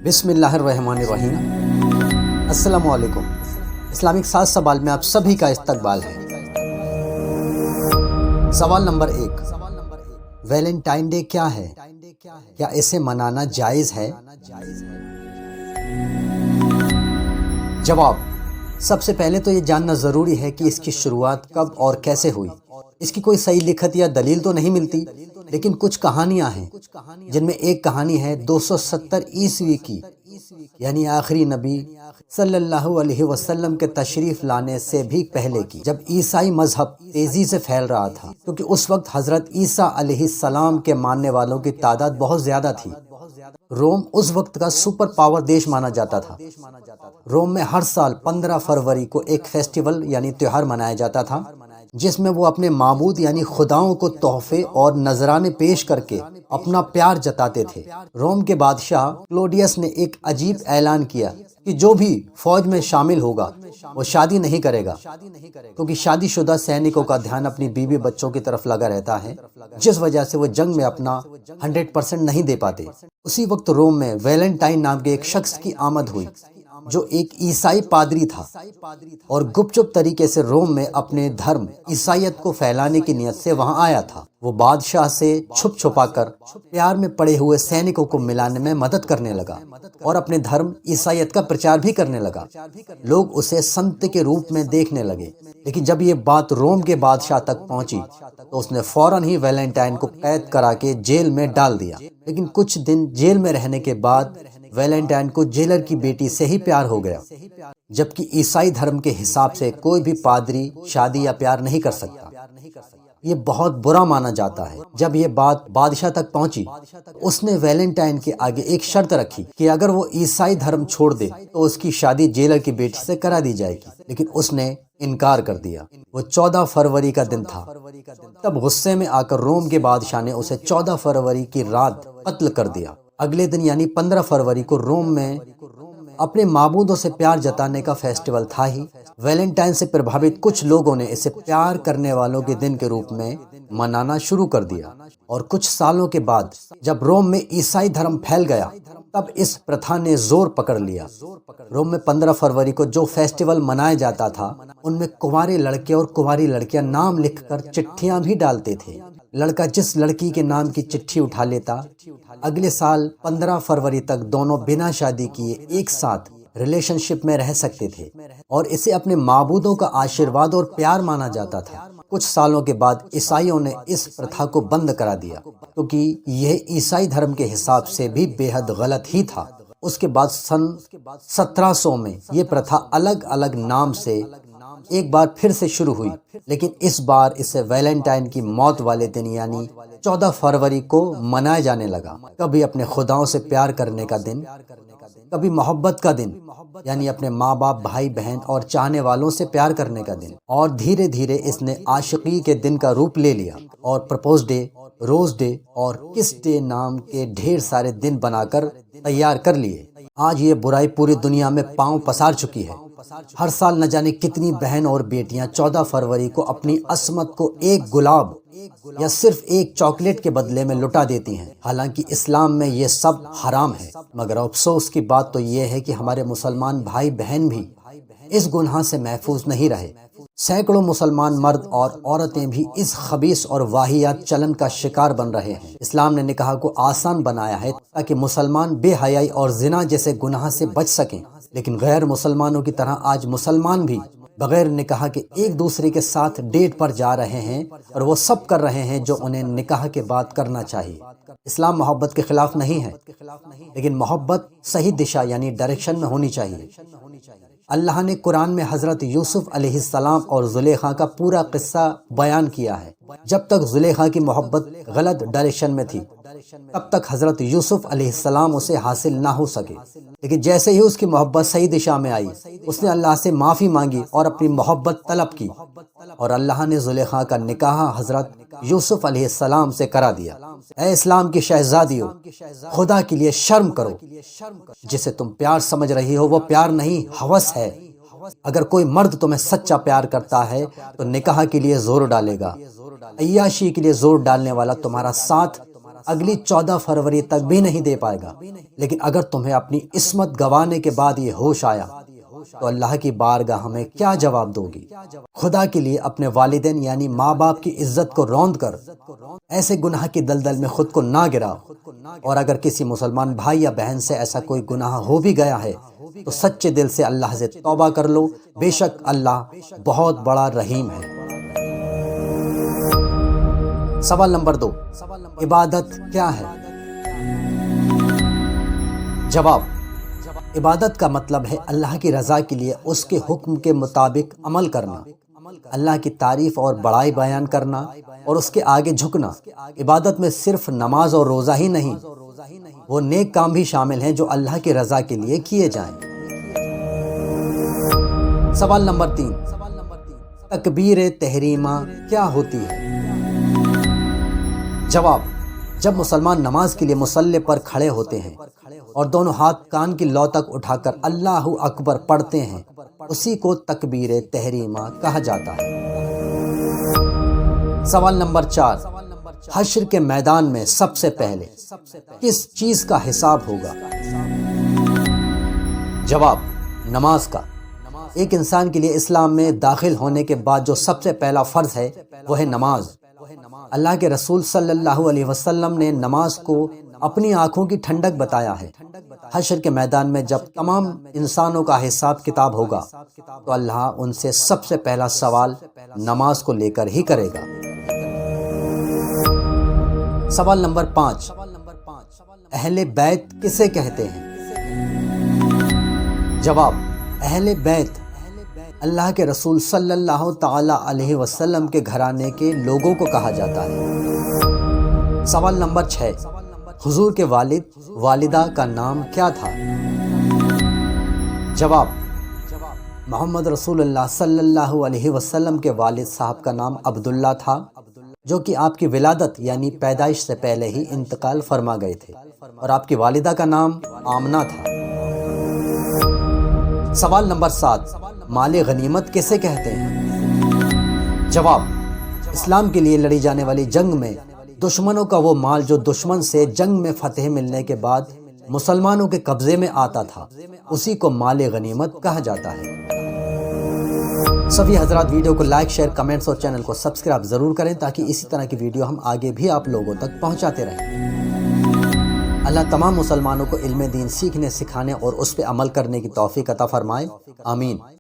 بسم اللہ الرحمن الرحیم۔ السلام علیکم۔ اسلامک ساز سوال میں آپ سبھی کا استقبال ہے۔ سوال نمبر 1، ویلنٹائن ڈے کیا ہے؟ کیا اسے منانا جائز ہے؟ جواب، سب سے پہلے تو یہ جاننا ضروری ہے کہ اس کی شروعات کب اور کیسے ہوئی۔ اس کی کوئی صحیح لکھت یا دلیل تو نہیں ملتی، لیکن کچھ کہانیاں ہیں، جن میں ایک کہانی ہے 270 عیسوی کی، یعنی آخری نبی صلی اللہ علیہ وسلم کے تشریف لانے سے بھی پہلے کی، جب عیسائی مذہب تیزی سے پھیل رہا تھا، کیونکہ اس وقت حضرت عیسیٰ علیہ السلام کے ماننے والوں کی تعداد بہت زیادہ تھی۔ روم اس وقت کا سپر پاور دیش مانا جاتا تھا۔ روم میں ہر سال 15 فروری کو ایک فیسٹیول یعنی تہوار منایا جاتا تھا، جس میں وہ اپنے معبود یعنی خداؤں کو تحفے اور نذرانے پیش کر کے اپنا پیار جتاتے تھے۔ روم کے بادشاہ کلوڈیس نے ایک عجیب اعلان کیا کہ جو بھی فوج میں شامل ہوگا وہ شادی نہیں کرے گا، کیونکہ شادی شدہ سینکوں کا دھیان اپنی بیوی بچوں کی طرف لگا رہتا ہے، جس وجہ سے وہ جنگ میں اپنا 100% نہیں دے پاتے۔ اسی وقت روم میں ویلنٹائن نام کے ایک شخص کی آمد ہوئی، جو ایک عیسائی پادری تھا اور گپ چپ طریقے سے روم میں اپنے دھرم عیسائیت کو پھیلانے کی نیت سے وہاں آیا تھا۔ وہ بادشاہ سے چھپ چھپا کر پیار میں پڑے ہوئے سینکوں کو ملانے میں مدد کرنے لگا اور اپنے دھرم عیسائیت کا پرچار بھی کرنے لگا۔ لوگ اسے سنت کے روپ میں دیکھنے لگے، لیکن جب یہ بات روم کے بادشاہ تک پہنچی تو اس نے فوراً ہی ویلنٹائن کو قید کرا کے جیل میں ڈال دیا۔ لیکن کچھ دن جیل میں رہنے کے بعد ویلنٹائن کو جیلر کی بیٹی سے ہی پیار ہو گیا، جبکہ عیسائی دھرم کے حساب سے کوئی بھی پادری شادی یا پیار نہیں کر سکتا۔ یہ بہت برا مانا جاتا ہے۔ جب یہ بات بادشاہ تک پہنچی، اس نے ویلنٹائن کے آگے ایک شرط رکھی کہ اگر وہ عیسائی دھرم چھوڑ دے تو اس کی شادی جیلر کی بیٹی سے کرا دی جائے گی، لیکن اس نے انکار کر دیا۔ وہ 14 فروری کا دن تھا۔ تب غصے میں آ کر روم کے بادشاہ نے اسے 14 فروری کی رات قتل کر دیا۔ اگلے دن یعنی 15 فروری کو روم میں اپنے معبودوں سے پیار جتانے کا فیسٹیول تھا ہی۔ ویلنٹائن سے پربھاوت کچھ لوگوں نے اسے پیار کرنے والوں کے دن کے روپ میں منانا شروع کر دیا، اور کچھ سالوں کے بعد جب روم میں عیسائی دھرم پھیل گیا تب اس پرتھا نے زور پکڑ لیا۔ روم میں 15 فروری کو جو فیسٹیول منایا جاتا تھا، ان میں کنوارے لڑکے اور کنواری لڑکیاں نام لکھ کر چٹھیاں بھی ڈالتے تھے۔ لڑکا جس لڑکی کے نام کی چٹھی اٹھا لیتا، اگلے سال 15 فروری تک دونوں بنا شادی کیے ایک ساتھ ریلیشن شپ میں رہ سکتے تھے، اور اسے اپنے معبودوں کا آشیرواد اور پیار مانا جاتا تھا۔ کچھ سالوں کے بعد عیسائیوں نے اس پرتھا کو بند کرا دیا، کیونکہ یہ عیسائی دھرم کے حساب سے بھی بے حد غلط ہی تھا۔ اس کے بعد سن 1700 میں یہ پرتھا الگ الگ نام سے ایک بار پھر سے شروع ہوئی، لیکن اس بار اسے ویلنٹائن کی موت والے دن یعنی 14 فروری کو منایا جانے لگا۔ کبھی اپنے خداؤں سے پیار کرنے کا دن، کبھی محبت کا دن یعنی اپنے ماں باپ، بھائی بہن اور چاہنے والوں سے پیار کرنے کا دن، اور دھیرے دھیرے اس نے عاشقی کے دن کا روپ لے لیا، اور پرپوز ڈے، روز ڈے اور کس ڈے نام کے ڈھیر سارے دن بنا کر تیار کر لیے۔ آج یہ برائی پوری دنیا میں پاؤں پسار چکی ہے۔ ہر سال نہ جانے کتنی بہن اور بیٹیاں 14 فروری کو اپنی عصمت کو ایک گلاب یا صرف ایک چاکلیٹ کے بدلے میں لٹا دیتی ہیں، حالانکہ اسلام میں یہ سب حرام ہے۔ مگر افسوس کی بات تو یہ ہے کہ ہمارے مسلمان بھائی بہن بھی اس گناہ سے محفوظ نہیں رہے۔ سینکڑوں مسلمان مرد اور عورتیں بھی اس خبیث اور واہیات چلن کا شکار بن رہے ہیں۔ اسلام نے نکاح کو آسان بنایا ہے تاکہ مسلمان بے حیائی اور زنا جیسے گناہ سے بچ سکیں، لیکن غیر مسلمانوں کی طرح آج مسلمان بھی بغیر نکاح کے ایک دوسرے کے ساتھ ڈیٹ پر جا رہے ہیں، اور وہ سب کر رہے ہیں جو انہیں نکاح کے بعد کرنا چاہیے۔ اسلام محبت کے خلاف نہیں ہے، لیکن محبت صحیح دشا یعنی ڈائریکشن میں ہونی چاہیے۔ اللہ نے قرآن میں حضرت یوسف علیہ السلام اور زلیخا کا پورا قصہ بیان کیا ہے۔ جب تک زلیخا کی محبت غلط ڈائریکشن میں تھی، تب تک حضرت یوسف علیہ السلام اسے حاصل نہ ہو سکے، لیکن جیسے ہی اس کی محبت صحیح دشا میں آئی، اس نے اللہ سے معافی مانگی اور اپنی محبت طلب کی، اور اللہ نے زلیخا کا نکاح حضرت یوسف علیہ السلام سے کرا دیا۔ اے اسلام کی شہزادیوں، خدا کے لیے شرم کرو۔ جسے تم پیار سمجھ رہی ہو وہ پیار نہیں، ہوس ہے۔ اگر کوئی مرد تمہیں سچا پیار کرتا ہے تو نکاح کے لیے زور ڈالے گا۔ عیاشی کے لیے زور ڈالنے والا تمہارا ساتھ اگلی 14 فروری تک بھی نہیں دے پائے گا۔ لیکن اگر تمہیں اپنی عصمت گنوانے کے بعد یہ ہوش آیا تو اللہ کی بارگاہ ہمیں کیا جواب دو گی؟ خدا کے لیے اپنے والدین یعنی ماں باپ کی عزت کو روند کر ایسے گناہ کی دلدل میں خود کو نہ گراؤ، اور اگر کسی مسلمان بھائی یا بہن سے ایسا کوئی گناہ ہو بھی گیا ہے تو سچے دل سے اللہ سے توبہ کر لو، بے شک اللہ بہت بڑا رحیم ہے۔ سوال نمبر 2، عبادت کیا ہے؟ جواب، عبادت کا مطلب ہے اللہ کی رضا کے لیے اس کے حکم کے مطابق عمل کرنا، اللہ کی تعریف اور بڑائی بیان کرنا اور اس کے آگے جھکنا۔ عبادت میں صرف نماز اور روزہ ہی نہیں، وہ نیک کام بھی شامل ہیں جو اللہ کی رضا کے لیے کیے جائیں۔ سوال نمبر 3، تکبیر تحریمہ کیا ہوتی ہے؟ جواب، جب مسلمان نماز کے لیے مصلی پر کھڑے ہوتے ہیں اور دونوں ہاتھ کان کی لو تک اٹھا کر اللہ اکبر پڑھتے ہیں، اسی کو تکبیر تحریمہ کہا جاتا ہے۔ سوال نمبر 4، حشر کے میدان میں سب سے پہلے کس چیز کا حساب ہوگا؟ جواب، نماز کا۔ ایک انسان کے لیے اسلام میں داخل ہونے کے بعد جو سب سے پہلا فرض ہے وہ ہے نماز۔ اللہ کے رسول صلی اللہ علیہ وسلم نے نماز کو اپنی آنکھوں کی ٹھنڈک بتایا ہے۔ حشر کے میدان میں جب تمام انسانوں کا حساب کتاب ہوگا تو اللہ ان سے سب سے پہلا سوال نماز کو لے کر ہی کرے گا۔ سوال نمبر 5، اہل بیت کسے کہتے ہیں؟ جواب، اہل بیت اللہ کے رسول صلی اللہ تعالی علیہ وسلم کے گھرانے کے لوگوں کو کہا جاتا ہے۔ سوال نمبر 6، حضور کے والد والدہ کا نام کیا تھا؟ جواب، محمد رسول اللہ صلی اللہ علیہ وسلم کے والد صاحب کا نام عبداللہ تھا، جو کہ آپ کی ولادت یعنی پیدائش سے پہلے ہی انتقال فرما گئے تھے، اور آپ کی والدہ کا نام آمنہ تھا۔ سوال نمبر 7، مال غنیمت کسے کہتے ہیں؟ جواب، اسلام کے لیے لڑی جانے والی جنگ میں دشمنوں کا وہ مال جو دشمن سے جنگ میں فتح ملنے کے بعد مسلمانوں کے قبضے میں آتا تھا، اسی کو مال غنیمت کہا جاتا ہے۔ سبھی حضرات ویڈیو کو لائک، شیئر، کمنٹس اور چینل کو سبسکرائب ضرور کریں تاکہ اسی طرح کی ویڈیو ہم آگے بھی آپ لوگوں تک پہنچاتے رہیں۔ اللہ تمام مسلمانوں کو علم دین سیکھنے، سکھانے اور اس پہ عمل کرنے کی توفیق عطا فرمائے، آمین۔